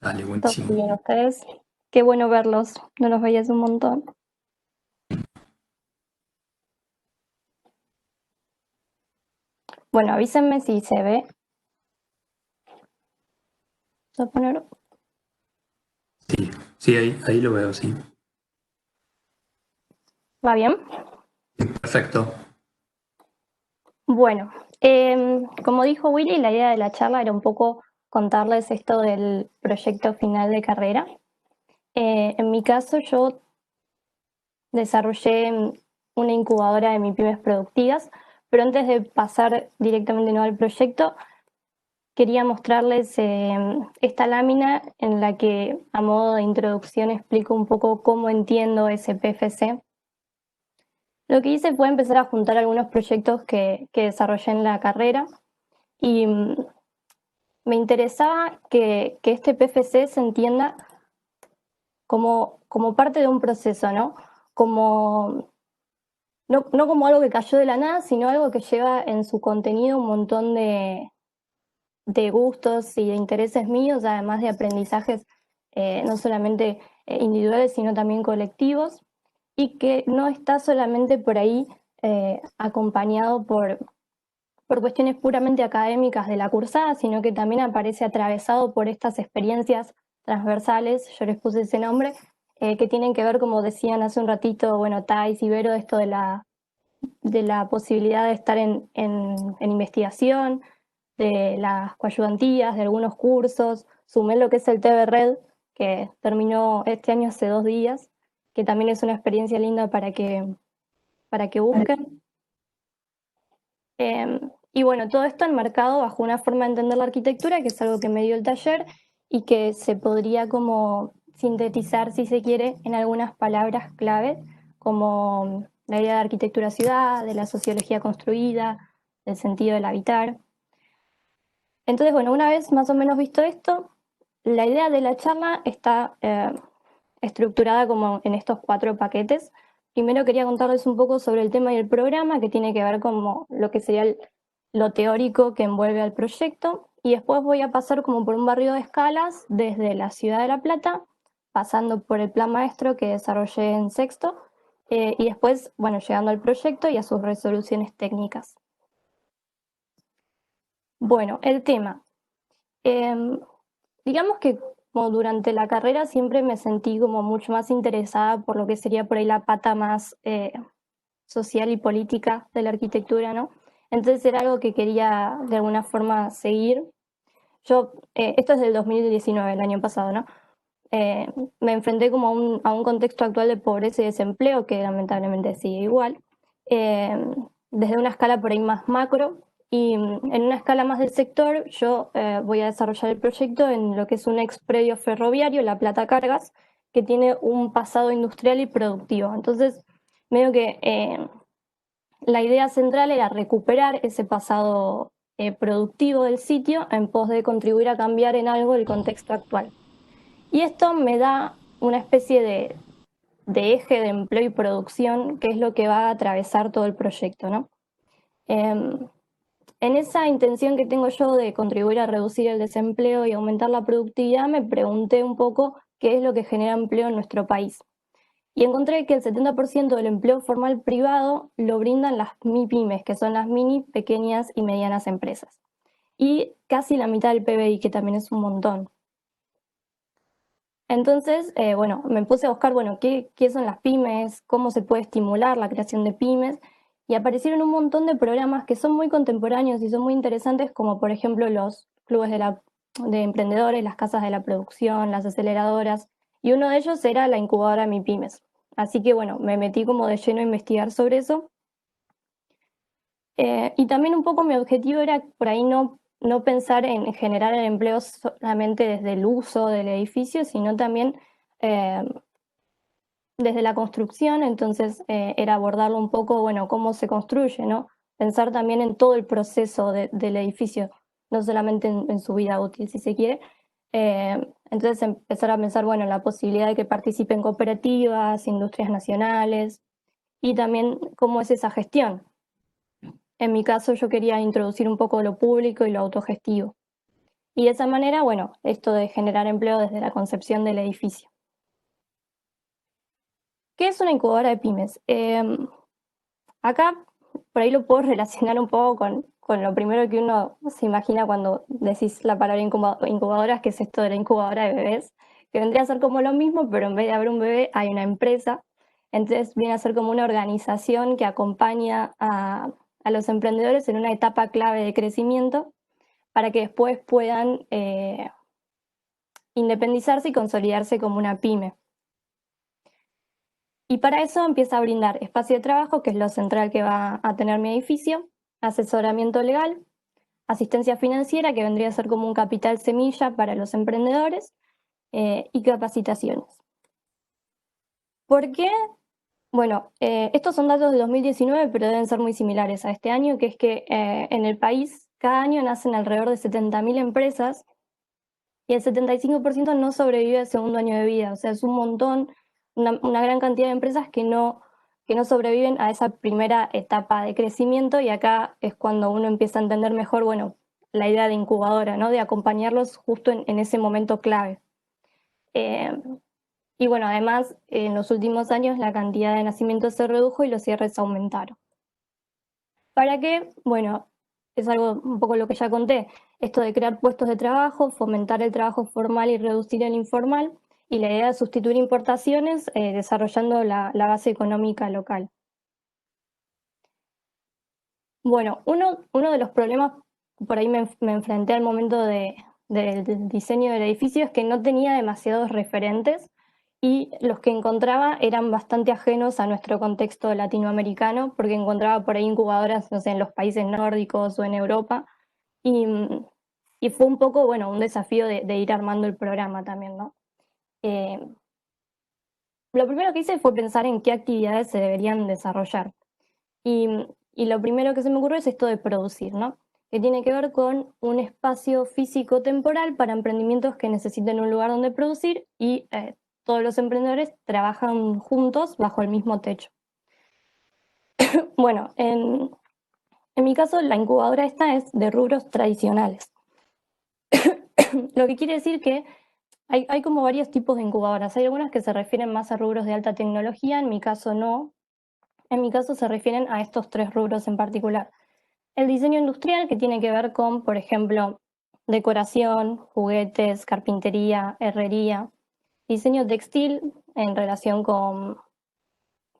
Dale, ¿Todo buenísimo. bien ustedes? Qué bueno verlos, no los veía hace un montón. Bueno, avísenme si se ve. Voy a poner... Sí, sí, ahí lo veo, sí. ¿Va bien? Perfecto. Bueno, como dijo Willy, la idea de la charla era un poco contarles esto del proyecto final de carrera. En mi caso, yo desarrollé una incubadora de MIPYMES productivas, pero antes de pasar directamente no al proyecto, quería mostrarles esta lámina en la que, a modo de introducción, explico un poco cómo entiendo ese PFC. Lo que hice fue empezar a juntar algunos proyectos que desarrollé en la carrera y me interesaba que este PFC se entienda como parte de un proceso, ¿no? Como, no como algo que cayó de la nada, sino algo que lleva en su contenido un montón de gustos y de intereses míos, además de aprendizajes no solamente individuales, sino también colectivos, y que no está solamente por ahí acompañado por cuestiones puramente académicas de la cursada, sino que también aparece atravesado por estas experiencias transversales, yo les puse ese nombre, que tienen que ver, como decían hace un ratito, bueno, Thais y Vero, esto de la posibilidad de estar en investigación, de las coayudantías, de algunos cursos. Sumé lo que es el TV Red, que terminó este año hace 2 días, que también es una experiencia linda para que busquen. Y bueno, todo esto enmarcado bajo una forma de entender la arquitectura, que es algo que me dio el taller y que se podría como sintetizar, si se quiere, en algunas palabras clave, como la idea de arquitectura ciudad, de la sociología construida, del sentido del habitar. Entonces, bueno, una vez más o menos visto esto, la idea de la charla está estructurada como en estos 4 paquetes. Primero quería contarles un poco sobre el tema y el programa, que tiene que ver con lo que sería lo teórico que envuelve al proyecto, y después voy a pasar como por un barrido de escalas desde la ciudad de La Plata, pasando por el plan maestro que desarrollé en sexto, y después, bueno, llegando al proyecto y a sus resoluciones técnicas. Bueno, el tema. Em, digamos que como durante la carrera siempre me sentí como mucho más interesada por lo que sería por ahí la pata más social y política de la arquitectura, ¿no? Entonces era algo que quería de alguna forma seguir. Yo, esto es del 2019, el año pasado, ¿no? Eh, Me enfrenté como a un contexto actual de pobreza y desempleo que lamentablemente sigue igual, eh, desde una escala por ahí más macro, y en una escala más del sector yo voy a desarrollar el proyecto en lo que es un ex predio ferroviario, La Plata Cargas, que tiene un pasado industrial y productivo. Entonces, medio que la idea central era recuperar ese pasado productivo del sitio en pos de contribuir a cambiar en algo el contexto actual. Y esto me da una especie de eje de empleo y producción, que es lo que va a atravesar todo el proyecto, ¿no? En esa intención que tengo yo de contribuir a reducir el desempleo y aumentar la productividad, me pregunté un poco qué es lo que genera empleo en nuestro país. Y encontré que el 70% del empleo formal privado lo brindan las MIPYMES, que son las mini, pequeñas y medianas empresas. Y casi la mitad del PBI, que también es un montón. Entonces, bueno, me puse a buscar, bueno, qué son las pymes, cómo se puede estimular la creación de pymes, y aparecieron un montón de programas que son muy contemporáneos y son muy interesantes, como por ejemplo los clubes de emprendedores, las casas de la producción, las aceleradoras, y uno de ellos era la incubadora Mi Pymes. Así que bueno, me metí como de lleno a investigar sobre eso. Y también un poco mi objetivo era por ahí no pensar en generar el empleo solamente desde el uso del edificio, sino también eh, desde la construcción. Entonces era abordarlo un poco, bueno, cómo se construye, ¿no? Pensar también en todo el proceso del edificio, no solamente en su vida útil, si se quiere. Entonces empezar a pensar, bueno, en la posibilidad de que participen cooperativas, industrias nacionales, y también cómo es esa gestión. En mi caso yo quería introducir un poco lo público y lo autogestivo. Y de esa manera, bueno, esto de generar empleo desde la concepción del edificio. ¿Qué es una incubadora de pymes? Acá por ahí lo puedo relacionar un poco con lo primero que uno se imagina cuando decís la palabra incubadoras, que es esto de la incubadora de bebés, que vendría a ser como lo mismo, pero en vez de haber un bebé hay una empresa. Entonces viene a ser como una organización que acompaña a los emprendedores en una etapa clave de crecimiento para que después puedan independizarse y consolidarse como una pyme. Y para eso empieza a brindar espacio de trabajo, que es lo central que va a tener mi edificio, asesoramiento legal, asistencia financiera, que vendría a ser como un capital semilla para los emprendedores, y capacitaciones. ¿Por qué? Bueno, estos son datos de 2019, pero deben ser muy similares a este año, que es que en el país cada año nacen alrededor de 70.000 empresas y el 75% no sobrevive al segundo año de vida. O sea, es un montón, una gran cantidad de empresas que no sobreviven a esa primera etapa de crecimiento, y acá es cuando uno empieza a entender mejor, bueno, la idea de incubadora, ¿no? De acompañarlos justo en ese momento clave. Y bueno, además, en los últimos años la cantidad de nacimientos se redujo y los cierres aumentaron. ¿Para qué? Bueno, es algo un poco lo que ya conté, esto de crear puestos de trabajo, fomentar el trabajo formal y reducir el informal, y la idea de sustituir importaciones desarrollando la base económica local. Bueno, uno de los problemas, por ahí me enfrenté al momento del diseño del edificio, es que no tenía demasiados referentes y los que encontraba eran bastante ajenos a nuestro contexto latinoamericano, porque encontraba por ahí incubadoras, no sé, en los países nórdicos o en Europa, y, y fue un poco, bueno, un desafío de ir armando el programa también, ¿no? Eh, lo primero que hice fue pensar en qué actividades se deberían desarrollar. Y, y lo primero que se me ocurrió es esto de producir, ¿no? Que tiene que ver con un espacio físico temporal para emprendimientos que necesiten un lugar donde producir, y todos los emprendedores trabajan juntos bajo el mismo techo. Bueno, en mi caso la incubadora esta es de rubros tradicionales, lo que quiere decir que hay como varios tipos de incubadoras. Hay algunas que se refieren más a rubros de alta tecnología, en mi caso no. En mi caso se refieren a estos tres rubros en particular. El diseño industrial, que tiene que ver con, por ejemplo, decoración, juguetes, carpintería, herrería. Diseño textil, en relación con,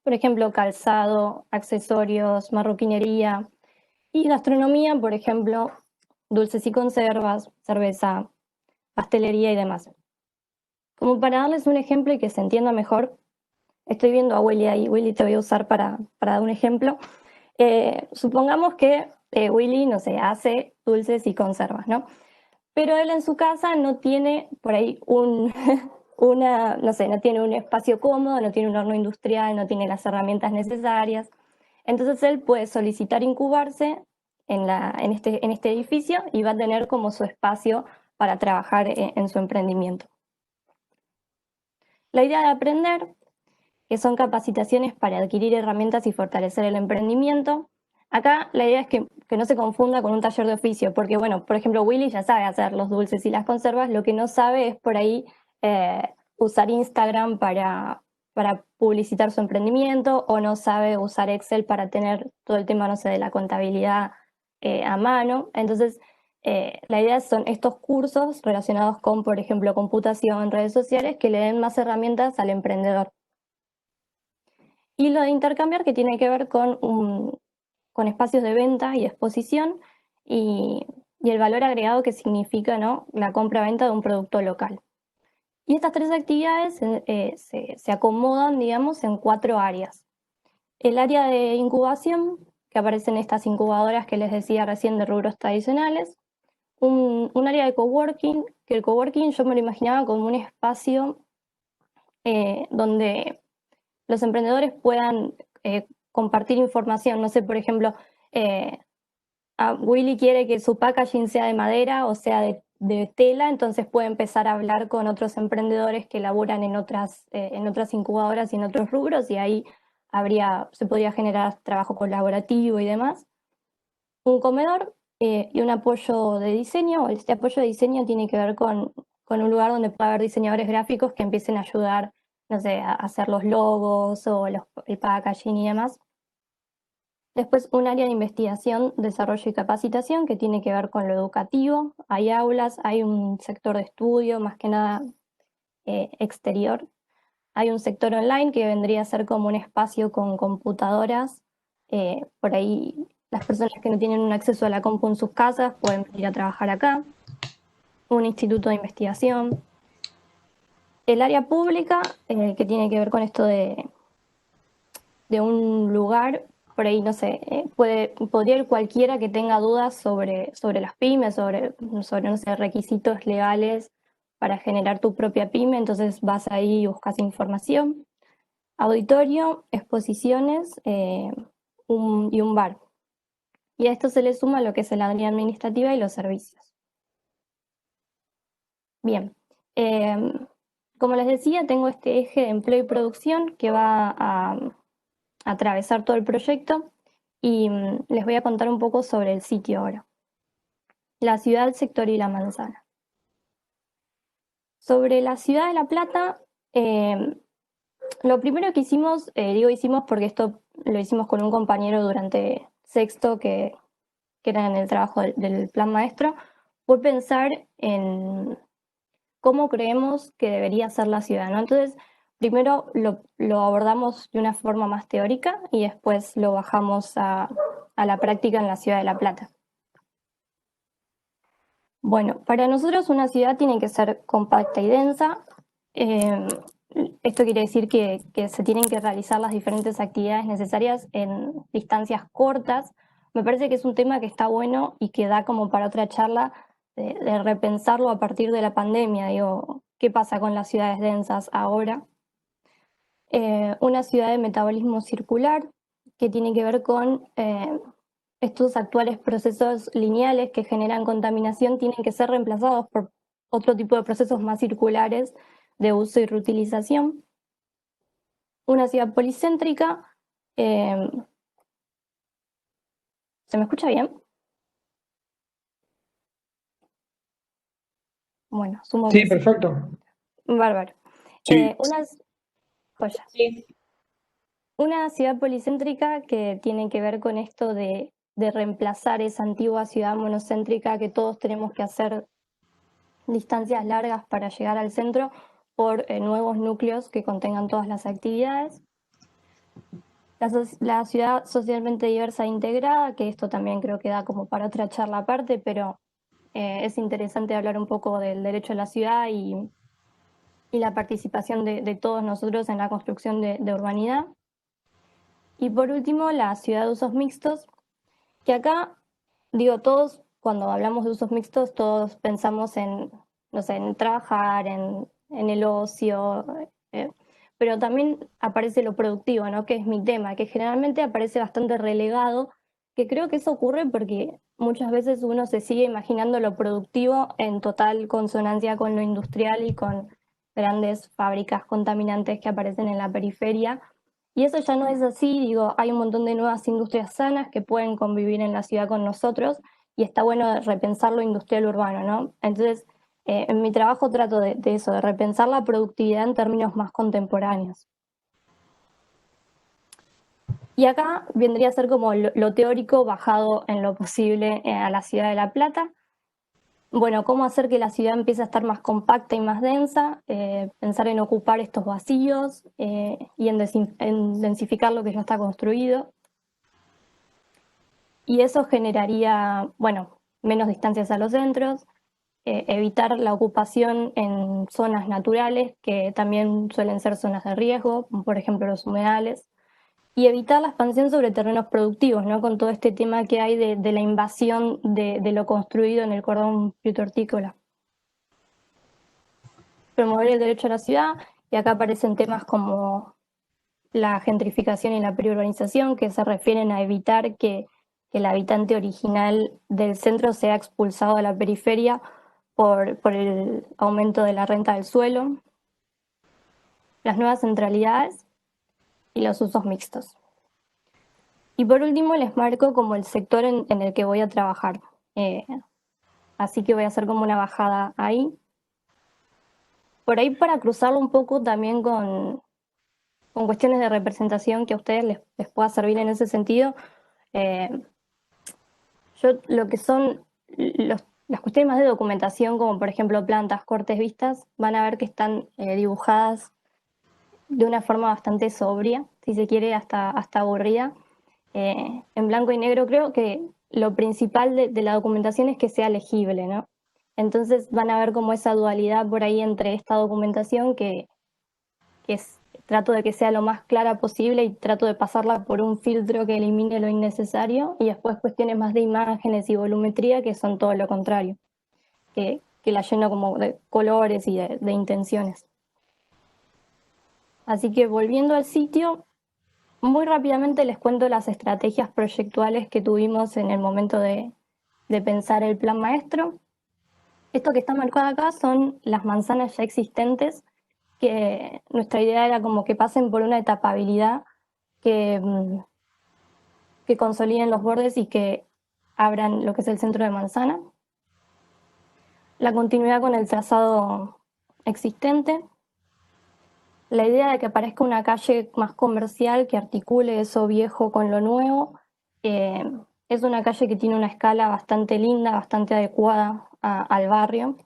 por ejemplo, calzado, accesorios, marroquinería. Y gastronomía, por ejemplo, dulces y conservas, cerveza, pastelería y demás. Como para darles un ejemplo y que se entienda mejor, estoy viendo a Willy ahí. Willy, te voy a usar para dar un ejemplo. Supongamos que Willy, no sé, hace dulces y conservas, ¿no? Pero él en su casa no tiene por ahí no sé, no tiene un espacio cómodo, no tiene un horno industrial, no tiene las herramientas necesarias. Entonces él puede solicitar incubarse en este edificio, y va a tener como su espacio para trabajar en su emprendimiento. La idea de aprender, que son capacitaciones para adquirir herramientas y fortalecer el emprendimiento. Acá la idea es que no se confunda con un taller de oficio, porque bueno, por ejemplo, Willy ya sabe hacer los dulces y las conservas, lo que no sabe es por ahí usar Instagram para publicitar su emprendimiento, o no sabe usar Excel para tener todo el tema, no sé, de la contabilidad a mano. Entonces, la idea son estos cursos relacionados con, por ejemplo, computación, redes sociales, que le den más herramientas al emprendedor. Y lo de intercambiar, que tiene que ver con espacios de venta y exposición, y el valor agregado que significa, ¿no?, la compra-venta de un producto local. Y estas tres actividades se acomodan, digamos, en 4 áreas. El área de incubación, que aparecen estas incubadoras que les decía recién de rubros tradicionales. Un área de coworking, que el coworking yo me lo imaginaba como un espacio donde los emprendedores puedan compartir información. No sé, por ejemplo, Willy quiere que su packaging sea de madera o sea de tela, entonces puede empezar a hablar con otros emprendedores que laburan en otras incubadoras y en otros rubros, y ahí se podría generar trabajo colaborativo y demás. Un comedor, y un apoyo de diseño. Este apoyo de diseño tiene que ver con un lugar donde pueda haber diseñadores gráficos que empiecen a ayudar, no sé, a hacer los logos o el packaging y demás. Después un área de investigación, desarrollo y capacitación que tiene que ver con lo educativo. Hay aulas, hay un sector de estudio, más que nada exterior. Hay un sector online que vendría a ser como un espacio con computadoras. Por ahí las personas que no tienen un acceso a la compu en sus casas pueden venir a trabajar acá. Un instituto de investigación. El área pública, que tiene que ver con esto de un lugar, por ahí, no sé, podría ir cualquiera que tenga dudas sobre las pymes, sobre, no sé, requisitos legales para generar tu propia pyme, entonces vas ahí y buscas información. Auditorio, exposiciones y un bar. Y a esto se le suma lo que es el área administrativa y los servicios. Bien, como les decía, tengo este eje de empleo y producción que va a atravesar todo el proyecto y les voy a contar un poco sobre el sitio ahora. La ciudad, el sector y la manzana. Sobre la ciudad de La Plata, lo primero que hicimos, digo hicimos porque esto lo hicimos con un compañero durante sexto que era en el trabajo del plan maestro, fue pensar en cómo creemos que debería ser la ciudad, ¿no? Entonces, primero lo abordamos de una forma más teórica y después lo bajamos a la práctica en la ciudad de La Plata. Bueno, para nosotros una ciudad tiene que ser compacta y densa. Esto quiere decir que se tienen que realizar las diferentes actividades necesarias en distancias cortas. Me parece que es un tema que está bueno y que da como para otra charla de repensarlo a partir de la pandemia. Digo, ¿qué pasa con las ciudades densas ahora? Una ciudad de metabolismo circular que tiene que ver con estos actuales procesos lineales que generan contaminación tienen que ser reemplazados por otro tipo de procesos más circulares de uso y reutilización. Una ciudad policéntrica, eh, ¿se me escucha bien? Bueno, sumo Sí, que sí. perfecto. Bárbaro. Sí, Joya. Sí. Una ciudad policéntrica que tiene que ver con esto de reemplazar esa antigua ciudad monocéntrica que todos tenemos que hacer distancias largas para llegar al centro por nuevos núcleos que contengan todas las actividades. La ciudad socialmente diversa e integrada, que esto también creo que da como para otra charla aparte, pero es interesante hablar un poco del derecho a la ciudad y la participación de todos nosotros en la construcción de urbanidad. Y por último, la ciudad de usos mixtos, que acá, digo, todos, cuando hablamos de usos mixtos, todos pensamos en, no sé, en trabajar, en el ocio, eh, pero también aparece lo productivo, ¿no? Que es mi tema, que generalmente aparece bastante relegado, que creo que eso ocurre porque muchas veces uno se sigue imaginando lo productivo en total consonancia con lo industrial y con grandes fábricas contaminantes que aparecen en la periferia. Y eso ya no es así, digo, hay un montón de nuevas industrias sanas que pueden convivir en la ciudad con nosotros y está bueno repensar lo industrial urbano, ¿no? Entonces, en mi trabajo trato de eso, de repensar la productividad en términos más contemporáneos. Y acá vendría a ser como lo teórico bajado en lo posible a la ciudad de La Plata. Bueno, cómo hacer que la ciudad empiece a estar más compacta y más densa, pensar en ocupar estos vacíos y en densificar lo que ya está construido. Y eso generaría, bueno, menos distancias a los centros, evitar la ocupación en zonas naturales, que también suelen ser zonas de riesgo, como por ejemplo los humedales, y evitar la expansión sobre terrenos productivos, ¿no? Con todo este tema que hay de la invasión de lo construido en el cordón hortícola. Promover el derecho a la ciudad, y acá aparecen temas como la gentrificación y la periurbanización, que se refieren a evitar que el habitante original del centro sea expulsado a la periferia por el aumento de la renta del suelo, las nuevas centralidades y los usos mixtos. Y por último les marco como el sector en el que voy a trabajar. Así que voy a hacer como una bajada ahí. Por ahí para cruzarlo un poco también con cuestiones de representación que a ustedes les pueda servir en ese sentido. Yo lo que son las cuestiones más de documentación, como por ejemplo plantas, cortes, vistas, van a ver que están dibujadas de una forma bastante sobria, si se quiere, hasta aburrida. En blanco y negro creo que lo principal de la documentación es que sea legible, ¿no? Entonces van a ver como esa dualidad por ahí entre esta documentación trato de que sea lo más clara posible y trato de pasarla por un filtro que elimine lo innecesario, y después cuestiones más de imágenes y volumetría que son todo lo contrario, que la lleno como de colores y de intenciones. Así que volviendo al sitio, muy rápidamente les cuento las estrategias proyectuales que tuvimos en el momento de pensar el plan maestro. Esto que está marcado acá son las manzanas ya existentes, que nuestra idea era como que pasen por una etapabilidad, que consoliden los bordes y que abran lo que es el centro de manzana. La continuidad con el trazado existente. La idea de que aparezca una calle más comercial que articule eso viejo con lo nuevo. Es una calle que tiene una escala bastante linda, bastante adecuada al barrio.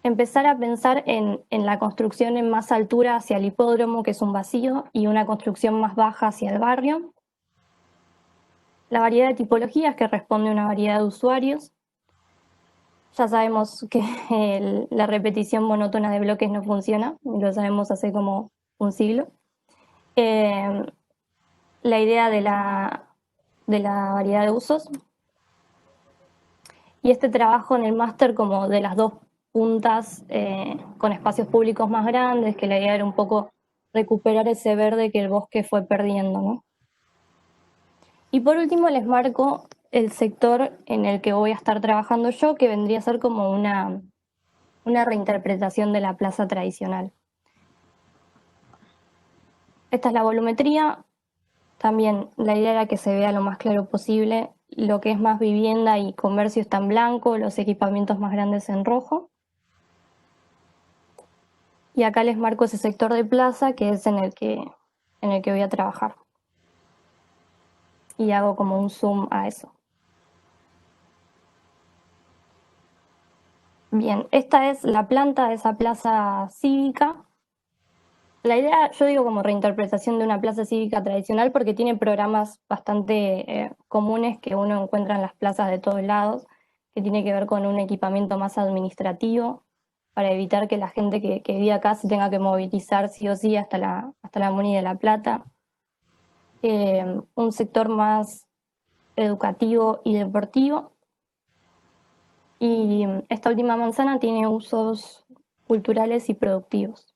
Empezar a pensar en la construcción en más altura hacia el hipódromo, que es un vacío, y una construcción más baja hacia el barrio. La variedad de tipologías, que responde a una variedad de usuarios. Ya sabemos que la repetición monótona de bloques no funciona, lo sabemos hace como un siglo. La idea de la variedad de usos. Y este trabajo en el máster como de las dos puntas, con espacios públicos más grandes, que la idea era un poco recuperar ese verde que el bosque fue perdiendo, ¿no? Y por último les marco el sector en el que voy a estar trabajando yo, que vendría a ser como una reinterpretación de la plaza tradicional. Esta es la volumetría. También la idea era que se vea lo más claro posible. Lo que es más vivienda y comercio está en blanco, los equipamientos más grandes en rojo. Y acá les marco ese sector de plaza que es en el que voy a trabajar. Y hago como un zoom a eso. Bien, esta es la planta de esa plaza cívica. La idea, yo digo como reinterpretación de una plaza cívica tradicional porque tiene programas bastante comunes que uno encuentra en las plazas de todos lados, que tiene que ver con un equipamiento más administrativo para evitar que la gente que vive acá se tenga que movilizar sí o sí hasta la Muni de La Plata. Un sector más educativo y deportivo. Y esta última manzana tiene usos culturales y productivos.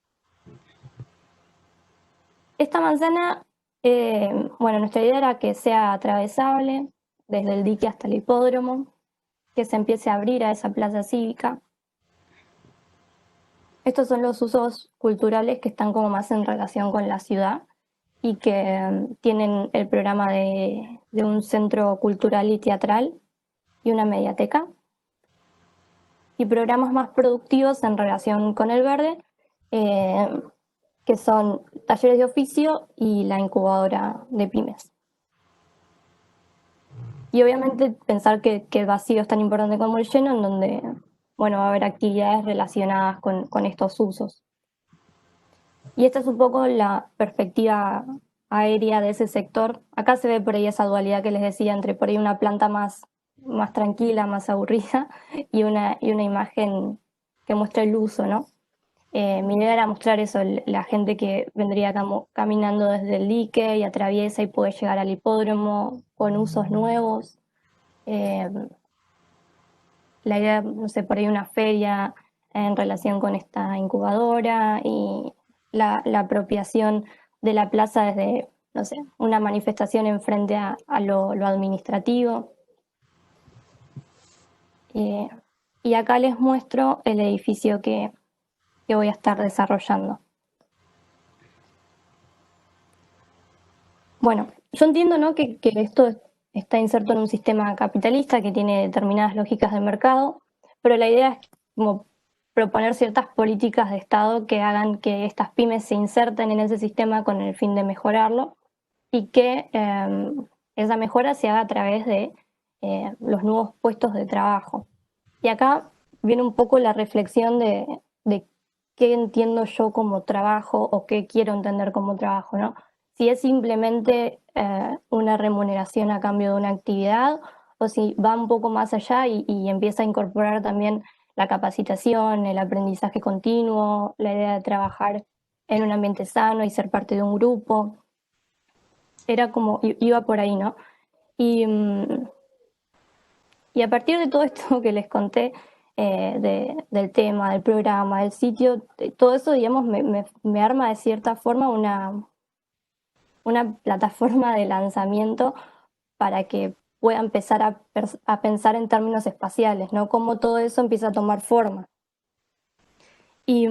Esta manzana, bueno, nuestra idea era que sea atravesable desde el dique hasta el hipódromo, que se empiece a abrir a esa plaza cívica. Estos son los usos culturales que están como más en relación con la ciudad y que tienen el programa de un centro cultural y teatral y una mediateca. Y programas más productivos en relación con el verde, que son talleres de oficio y la incubadora de pymes. Y obviamente pensar que el vacío es tan importante como el lleno, en donde, bueno, va a haber actividades relacionadas con estos usos. Y esta es un poco la perspectiva aérea de ese sector. Acá se ve por ahí esa dualidad que les decía entre por ahí una planta más tranquila, más aburrida, y una imagen que muestra el uso, ¿no? Mi idea era mostrar eso, la gente que vendría caminando desde el dique y atraviesa y puede llegar al hipódromo con usos nuevos. La idea, no sé, por ahí una feria en relación con esta incubadora y la apropiación de la plaza desde, no sé, una manifestación en frente a lo administrativo. Y acá les muestro el edificio que voy a estar desarrollando. Bueno, yo entiendo, ¿no?, que esto está inserto en un sistema capitalista que tiene determinadas lógicas de mercado, pero la idea es como proponer ciertas políticas de Estado que hagan que estas pymes se inserten en ese sistema con el fin de mejorarlo y que esa mejora se haga a través de los nuevos puestos de trabajo. Y acá viene un poco la reflexión de qué entiendo yo como trabajo o qué quiero entender como trabajo, ¿no? Si es simplemente una remuneración a cambio de una actividad o si va un poco más allá y empieza a incorporar también la capacitación, el aprendizaje continuo, la idea de trabajar en un ambiente sano y ser parte de un grupo. Era como, iba por ahí, ¿no? Y, y a partir de todo esto que les conté, del tema, del programa, del sitio, todo eso, digamos, me arma de cierta forma una plataforma de lanzamiento para que pueda empezar a pensar en términos espaciales, ¿no? Cómo todo eso empieza a tomar forma. Y,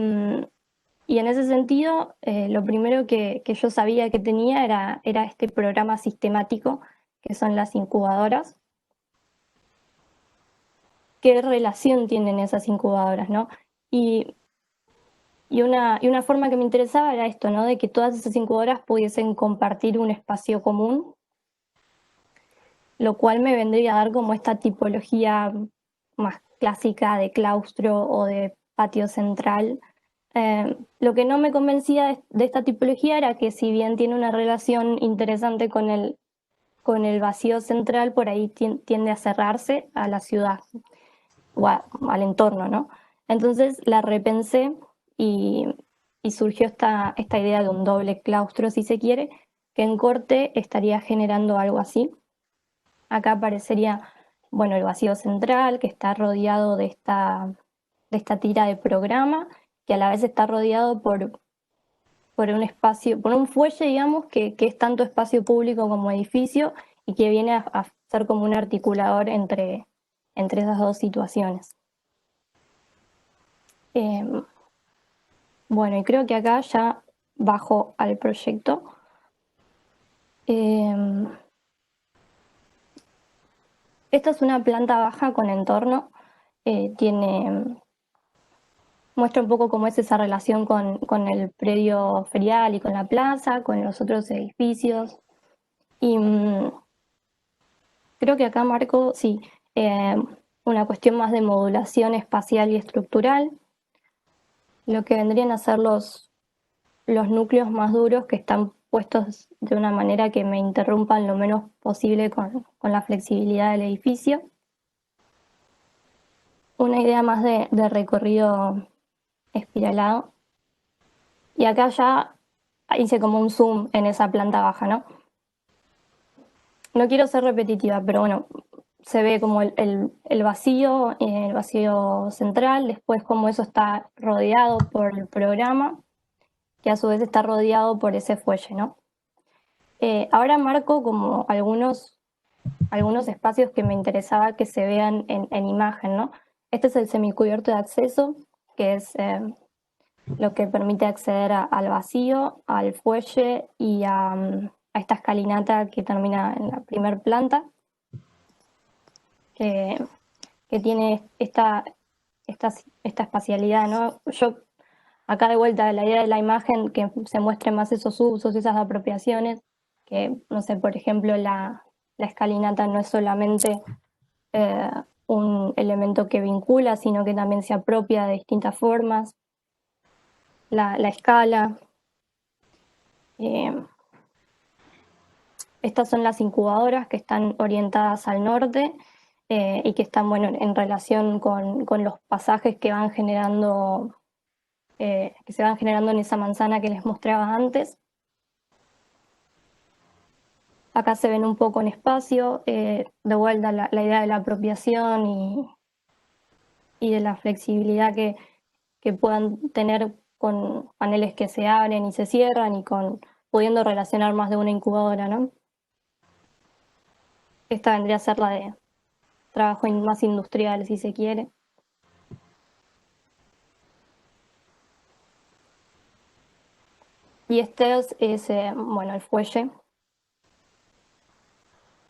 y en ese sentido, lo primero que yo sabía que tenía era este programa sistemático, que son las incubadoras. ¿Qué relación tienen esas incubadoras, no? Y, y una forma que me interesaba era esto, ¿no? De que todas esas incubadoras pudiesen compartir un espacio común, lo cual me vendría a dar como esta tipología más clásica de claustro o de patio central. Lo que no me convencía de esta tipología era que si bien tiene una relación interesante con el vacío central, por ahí tiende a cerrarse a la ciudad o al entorno, ¿no? Entonces la repensé y, y surgió esta idea de un doble claustro, si se quiere, que en corte estaría generando algo así. Acá aparecería, bueno, el vacío central, que está rodeado de esta tira de programa, que a la vez está rodeado por un espacio, por un fuelle, digamos, que es tanto espacio público como edificio y que viene a ser como un articulador entre esas dos situaciones. Bueno, y creo que acá ya bajo al proyecto. Esta es una planta baja con entorno. Muestra un poco cómo es esa relación con el predio ferial y con la plaza, con los otros edificios. Y creo que acá marco, sí, una cuestión más de modulación espacial y estructural, lo que vendrían a ser los núcleos más duros que están puestos de una manera que me interrumpan lo menos posible con la flexibilidad del edificio. Una idea más de recorrido espiralado. Y acá ya hice como un zoom en esa planta baja, ¿no? No quiero ser repetitiva, pero bueno, se ve como el vacío central, después como eso está rodeado por el programa, que a su vez está rodeado por ese fuelle, ¿no? Ahora marco como algunos espacios que me interesaba que se vean en imagen, ¿no? Este es el semicubierto de acceso, que es lo que permite acceder al vacío, al fuelle y a esta escalinata que termina en la primer planta, que tiene esta espacialidad, ¿no? Yo acá de vuelta la idea de la imagen que se muestren más esos usos, esas apropiaciones, que no sé, por ejemplo, la escalinata no es solamente eh, un elemento que vincula, sino que también se apropia de distintas formas, la escala. Eh, Estas son las incubadoras que están orientadas al norte y que están, bueno, en relación con los pasajes que van generando, que se van generando en esa manzana que les mostraba antes. Acá se ven un poco en espacio, de vuelta la idea de la apropiación y de la flexibilidad que puedan tener con paneles que se abren y se cierran y pudiendo relacionar más de una incubadora, ¿no? Esta vendría a ser la de trabajo más industrial, si se quiere. Y este es bueno, el fuelle.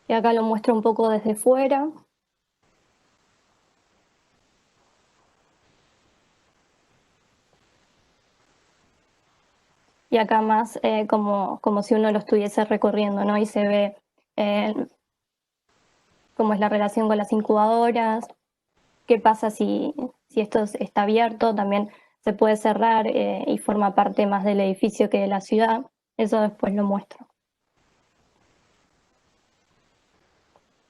Y acá lo muestro un poco desde fuera. Y acá más como si uno lo estuviese recorriendo, ¿no? Y se ve eh, cómo es la relación con las incubadoras, qué pasa si esto está abierto, también se puede cerrar y forma parte más del edificio que de la ciudad. Eso después lo muestro.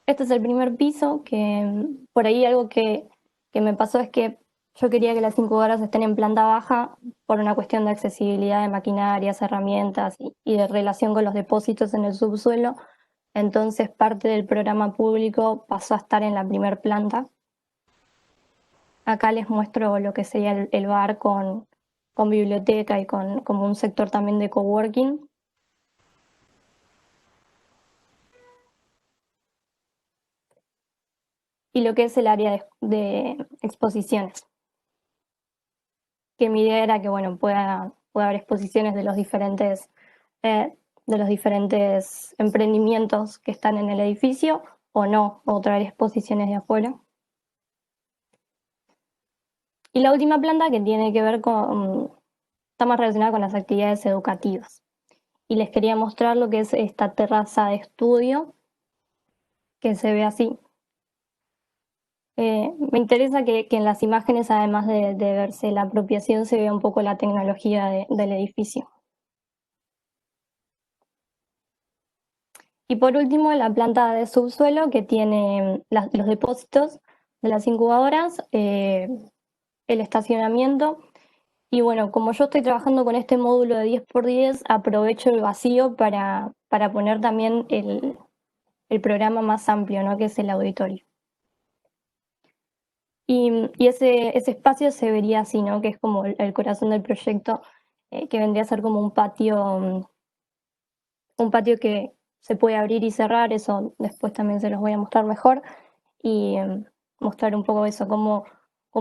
Este es el primer piso, que por ahí algo que me pasó es que yo quería que las incubadoras estén en planta baja por una cuestión de accesibilidad de maquinarias, herramientas y de relación con los depósitos en el subsuelo. Entonces parte del programa público pasó a estar en la primer planta. Acá les muestro lo que sería el bar con biblioteca y con como un sector también de coworking. Y lo que es el área de exposiciones. Que mi idea era que, bueno, pueda haber exposiciones eh, de los diferentes emprendimientos que están en el edificio, o no, o traer exposiciones de afuera. Y la última planta que tiene que ver está más relacionada con las actividades educativas. Y les quería mostrar lo que es esta terraza de estudio, que se ve así. Me interesa que en las imágenes, además de verse la apropiación, se vea un poco la tecnología del edificio. Y por último, la planta de subsuelo, que tiene los depósitos de las incubadoras, el estacionamiento. Y bueno, como yo estoy trabajando con este módulo de 10x10, aprovecho el vacío para poner también el programa más amplio, ¿no? Que es el auditorio. Y ese espacio se vería así, ¿no? Que es como el corazón del proyecto, que vendría a ser como un patio que se puede abrir y cerrar. Eso después también se los voy a mostrar mejor. Y mostrar un poco eso, cómo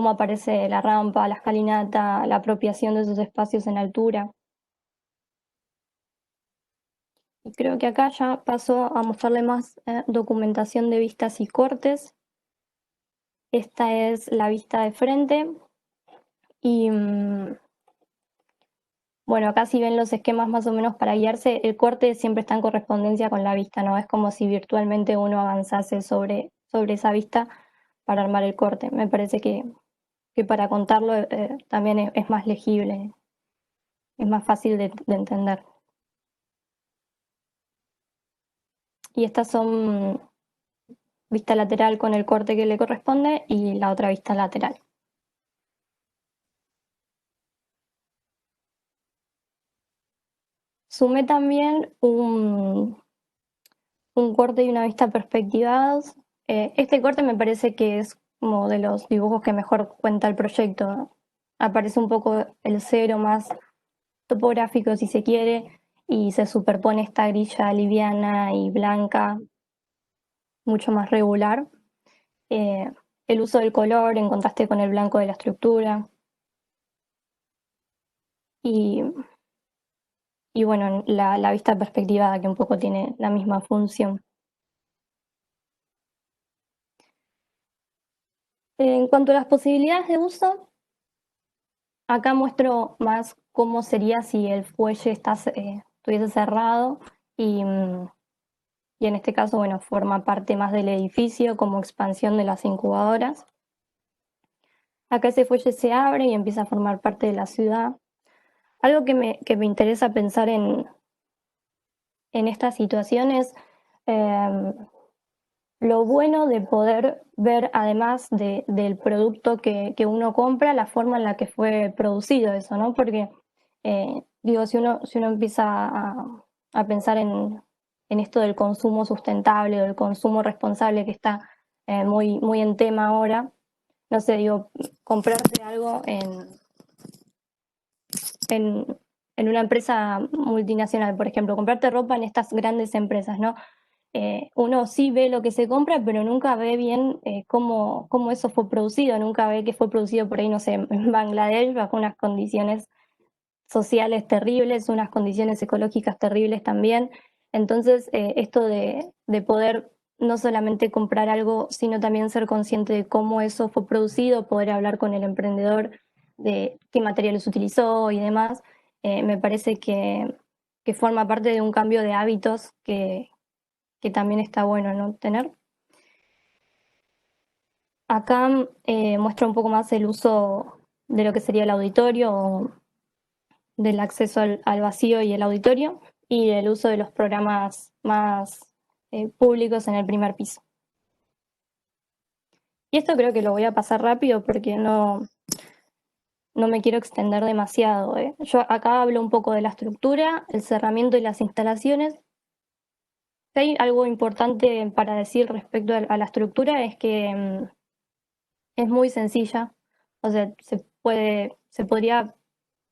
aparece la rampa, la escalinata, la apropiación de esos espacios en altura. Y creo que acá ya paso a mostrarle más documentación de vistas y cortes. Esta es la vista de frente. Y bueno, acá si ven los esquemas más o menos para guiarse, el corte siempre está en correspondencia con la vista, ¿no? Es como si virtualmente uno avanzase sobre esa vista para armar el corte. Me parece que para contarlo también es más legible, es más fácil de entender. Y estas son vista lateral con el corte que le corresponde y la otra vista lateral. Sumé también un corte y una vista perspectivados. Este corte me parece que es como de los dibujos que mejor cuenta el proyecto, ¿no? Aparece un poco el cero más topográfico si se quiere y se superpone esta grilla liviana y blanca, mucho más regular. Eh, el uso del color en contraste con el blanco de la estructura. Y, y bueno, la vista perspectivada que un poco tiene la misma función. En cuanto a las posibilidades de uso, acá muestro más cómo sería si el fuelle estuviese cerrado y en este caso, bueno, forma parte más del edificio como expansión de las incubadoras. Acá ese fuelle se abre y empieza a formar parte de la ciudad. Algo que me interesa pensar en estas situaciones, lo bueno de poder ver, además del producto que uno compra, la forma en la que fue producido eso, ¿no? Porque, digo, si uno empieza a pensar en esto del consumo sustentable o del consumo responsable que está muy en tema ahora, no sé, digo, comprarse algo en, en una empresa multinacional, por ejemplo, comprarte ropa en estas grandes empresas, ¿no? Uno sí ve lo que se compra, pero nunca ve bien cómo eso fue producido, nunca ve que fue producido por ahí, no sé, en Bangladesh, bajo unas condiciones sociales terribles, unas condiciones ecológicas terribles también. Entonces, esto de poder no solamente comprar algo, sino también ser consciente de cómo eso fue producido, poder hablar con el emprendedor de qué materiales utilizó y demás, me parece que forma parte de un cambio de hábitos que también está bueno, ¿no?, tener. Acá muestra un poco más el uso de lo que sería el auditorio, o del acceso al vacío y el auditorio, y el uso de los programas más públicos en el primer piso. Y esto creo que lo voy a pasar rápido porque no me quiero extender demasiado. Yo acá hablo un poco de la estructura, el cerramiento y las instalaciones. Si hay algo importante para decir respecto a la estructura es que es muy sencilla, o sea, se podría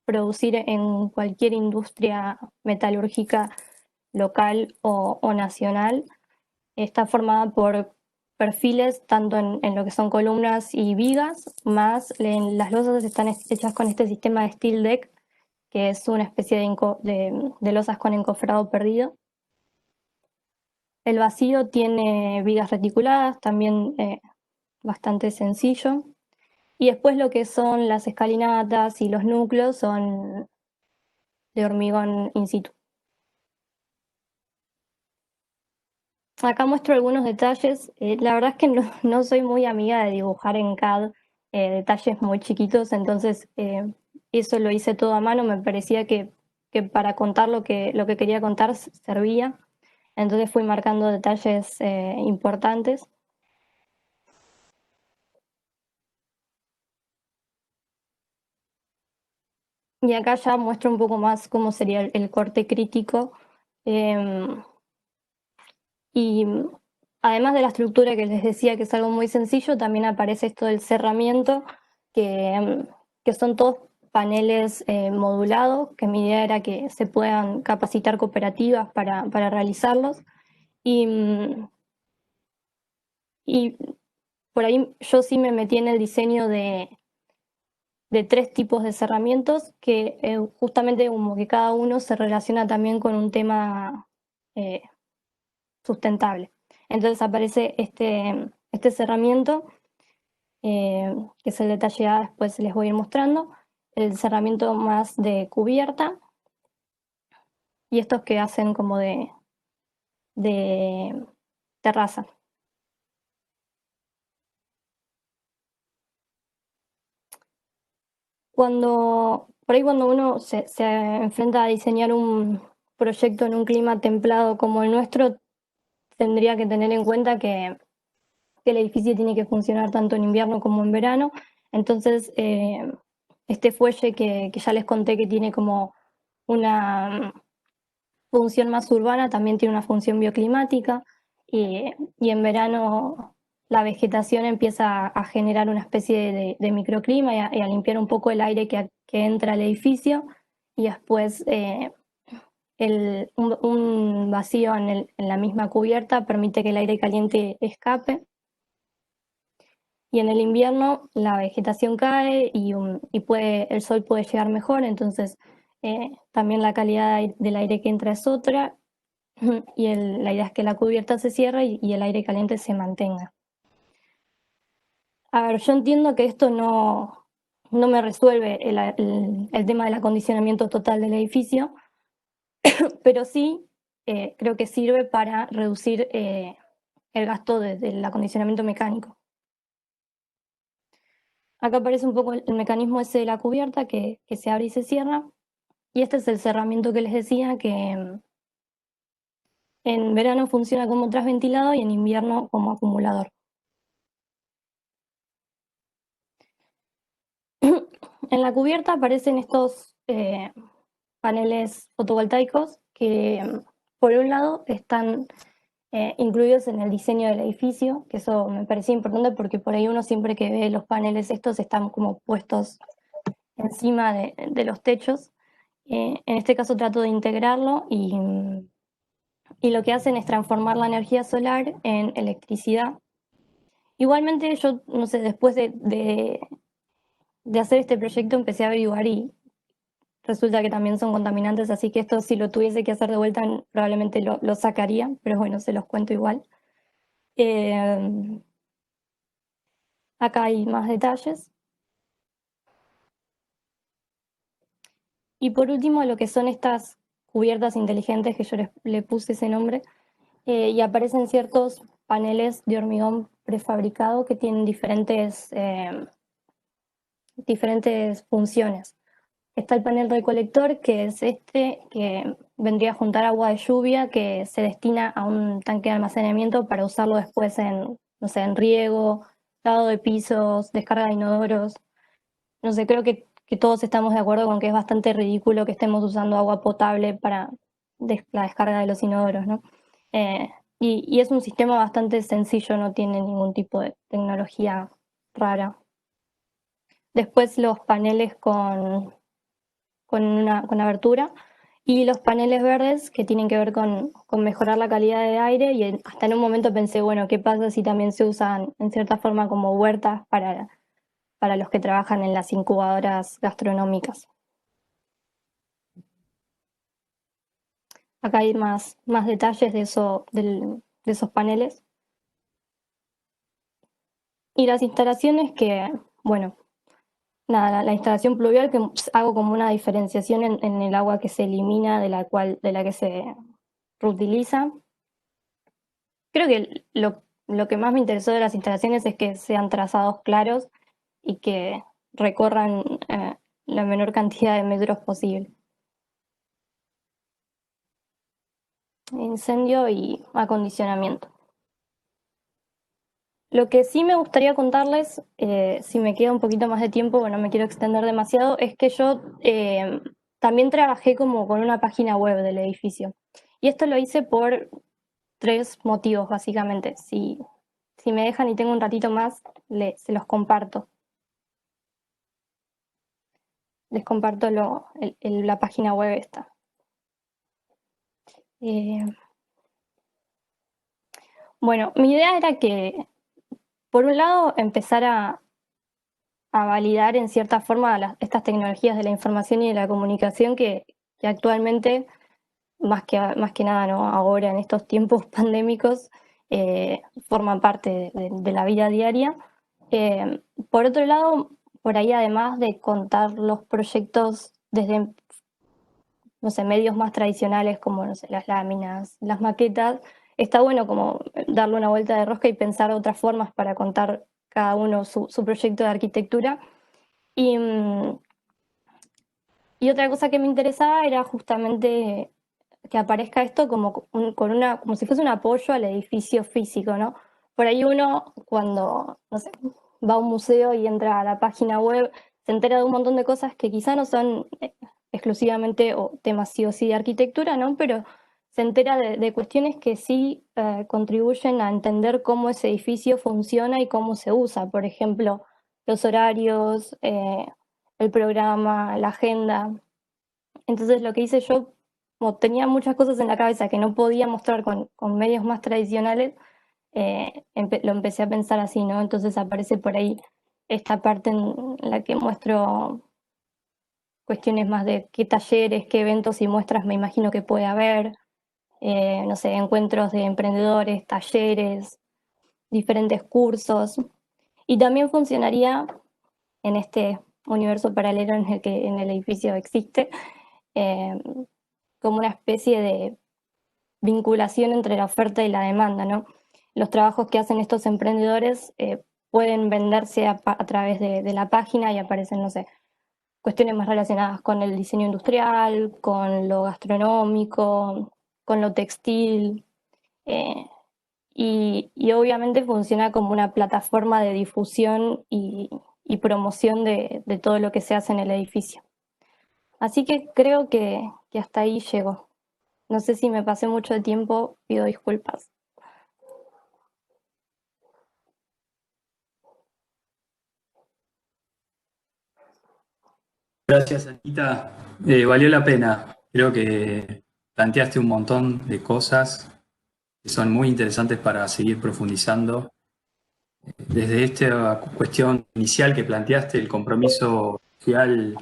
producir en cualquier industria metalúrgica local o nacional. Está formada por perfiles tanto en lo que son columnas y vigas, más las losas están hechas con este sistema de steel deck, que es una especie de losas con encofrado perdido. El vacío tiene vigas reticuladas, también bastante sencillo. Y después lo que son las escalinatas y los núcleos son de hormigón in situ. Acá muestro algunos detalles. La verdad es que no soy muy amiga de dibujar en CAD detalles muy chiquitos, entonces eso lo hice todo a mano. Me parecía que para contar lo que quería contar servía. Entonces fui marcando detalles importantes. Y acá ya muestro un poco más cómo sería el corte crítico. em, Y además de la estructura que les decía que es algo muy sencillo, también aparece esto del cerramiento, que, que son todos paneles modulados, que mi idea era que se puedan capacitar cooperativas para realizarlos. Y, y por ahí yo sí me metí en el diseño de tres tipos de cerramientos que justamente como que cada uno se relaciona también con un tema eh, sustentable. Entonces aparece este cerramiento, que es el detalle A, después les voy a ir mostrando, el cerramiento más de cubierta, y estos que hacen como de terraza. Por ahí cuando uno se enfrenta a diseñar un proyecto en un clima templado como el nuestro, tendría que tener en cuenta que el edificio tiene que funcionar tanto en invierno como en verano. Entonces, este fuelle que ya les conté que tiene como una función más urbana, también tiene una función bioclimática, y en verano la vegetación empieza a generar una especie de microclima y a limpiar un poco el aire que entra al edificio, y después un vacío en la misma cubierta permite que el aire caliente escape. Y en el invierno la vegetación cae y el sol puede llegar mejor, entonces también la calidad del aire que entra es otra, y la idea es que la cubierta se cierre y el aire caliente se mantenga. A ver, yo entiendo que esto no me resuelve el tema del acondicionamiento total del edificio, pero sí creo que sirve para reducir el gasto del acondicionamiento mecánico. Acá aparece un poco el mecanismo ese de la cubierta que se abre y se cierra. Y este es el cerramiento que les decía, que en verano funciona como trasventilado y en invierno como acumulador. En la cubierta aparecen estos paneles fotovoltaicos que, por un lado, están incluidos en el diseño del edificio, que eso me parecía importante porque por ahí uno siempre que ve los paneles estos están como puestos encima de los techos. En este caso trato de integrarlo y lo que hacen es transformar la energía solar en electricidad. Igualmente yo, no sé, después de hacer este proyecto empecé a averiguar y resulta que también son contaminantes, así que esto si lo tuviese que hacer de vuelta probablemente lo sacaría, pero bueno, se los cuento igual. Eh, Acá hay más detalles. Y por último, lo que son estas cubiertas inteligentes, que yo le puse ese nombre, y aparecen ciertos paneles de hormigón prefabricado que tienen diferentes funciones. Está el panel recolector, que es este, que vendría a juntar agua de lluvia que se destina a un tanque de almacenamiento para usarlo después en, no sé, en riego, lavado de pisos, descarga de inodoros. No sé, creo que todos estamos de acuerdo con que es bastante ridículo que estemos usando agua potable para la descarga de los inodoros, ¿no? Eh, y es un sistema bastante sencillo, no tiene ningún tipo de tecnología rara. Después los paneles con abertura y los paneles verdes que tienen que ver con mejorar la calidad de aire y hasta en un momento pensé, bueno, ¿qué pasa si también se usan en cierta forma como huertas para los que trabajan en las incubadoras gastronómicas? Acá hay más detalles de de esos paneles. Y las instalaciones que, bueno, nada, la instalación pluvial que hago como una diferenciación en el agua que se elimina de la que se reutiliza. Creo que lo que más me interesó de las instalaciones es que sean trazados claros y que recorran la menor cantidad de metros posible. Incendio y acondicionamiento. Lo que sí me gustaría contarles, si me queda un poquito más de tiempo, bueno, no me quiero extender demasiado, es que yo también trabajé como con una página web del edificio. Y esto lo hice por tres motivos, básicamente. Si me dejan y tengo un ratito más, se los comparto. Les comparto la página web esta. Eh, bueno, mi idea era que, por un lado, empezar a validar en cierta forma estas tecnologías de la información y de la comunicación que actualmente, más que nada, ¿no? Ahora en estos tiempos pandémicos, forman parte de la vida diaria. Eh, por otro lado, por ahí además de contar los proyectos desde, no sé, medios más tradicionales como, no sé, las láminas, las maquetas, está bueno como darle una vuelta de rosca y pensar otras formas para contar cada uno su proyecto de arquitectura. Y, y otra cosa que me interesaba era justamente que aparezca esto como, como si fuese un apoyo al edificio físico, ¿no? Por ahí uno, cuando, no sé, va a un museo y entra a la página web, se entera de un montón de cosas que quizá no son exclusivamente o temas sí o sí de arquitectura, ¿no? Pero se entera de cuestiones que sí contribuyen a entender cómo ese edificio funciona y cómo se usa. Por ejemplo, los horarios, el programa, la agenda. Entonces lo que hice yo, como tenía muchas cosas en la cabeza que no podía mostrar con medios más tradicionales, lo empecé a pensar así, ¿no? Entonces aparece por ahí esta parte en la que muestro cuestiones más de qué talleres, qué eventos y muestras me imagino que puede haber, no sé, encuentros de emprendedores, talleres, diferentes cursos. Y también funcionaría en este universo paralelo en el que en el edificio existe, eh, como una especie de vinculación entre la oferta y la demanda, ¿no? Los trabajos que hacen estos emprendedores pueden venderse a través de la página y aparecen, no sé, cuestiones más relacionadas con el diseño industrial, con lo gastronómico, con lo textil, eh, y obviamente funciona como una plataforma de difusión y promoción de todo lo que se hace en el edificio. Así que creo que hasta ahí llego. No sé si me pasé mucho de tiempo, pido disculpas. Gracias, Anita. Valió la pena. Creo que planteaste un montón de cosas que son muy interesantes para seguir profundizando. Desde esta cuestión inicial que planteaste, el compromiso social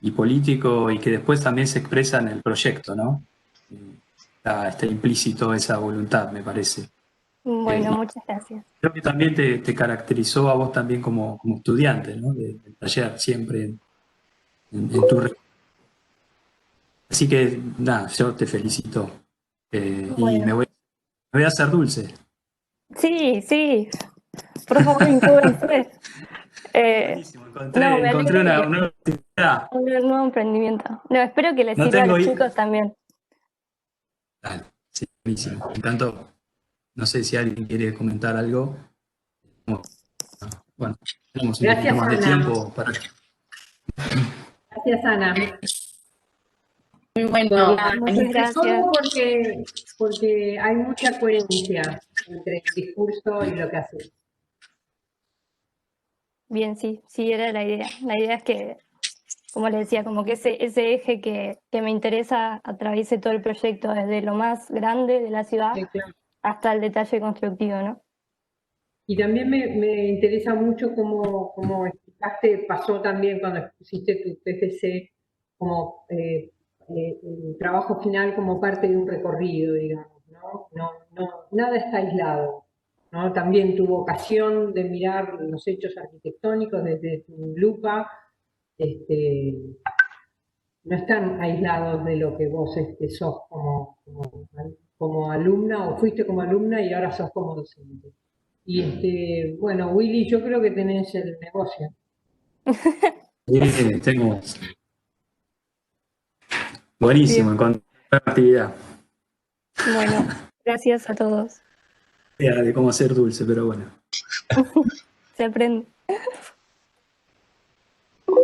y político, y que después también se expresa en el proyecto, ¿no? Está implícito esa voluntad, me parece. Bueno, muchas gracias. Creo que también te caracterizó a vos también como estudiante, ¿no? Del taller, siempre en tu... Así que, nada, yo te felicito. Y Bueno, me voy a hacer dulce. sí, sí, por favor, inscríbanse. Buenísimo, No, me encontré alegro una que nueva actividad. un nuevo emprendimiento. No, espero que les No sirva a tengo... los chicos también. Dale, sí, buenísimo. Me encantó. No sé si alguien quiere comentar algo. Bueno, tenemos un poquito Gracias, más de Ana. tiempo para... Gracias, Ana. Muy bueno. Muchas gracias. Todo porque hay mucha coherencia entre el discurso y lo que haces. Bien, sí, sí, era la idea. La idea es que, como les decía, como que ese eje que me interesa atraviese todo el proyecto, desde lo más grande de la ciudad Claro. hasta el detalle constructivo, ¿no? Y también me interesa mucho cómo explicaste, pasó también cuando expusiste tu PPC, como el trabajo final como parte de un recorrido, digamos, ¿no? Nada está aislado, ¿no? También tu vocación de mirar los hechos arquitectónicos desde tu lupa, este, no están aislados de lo que vos sos como alumna, o fuiste como alumna y ahora sos como docente. Y bueno, Willy, yo creo que tenés el negocio. Tengo... Buenísimo, Bien, encontré una actividad. bueno, gracias a todos. Idea de cómo hacer dulce, pero bueno. Se aprende.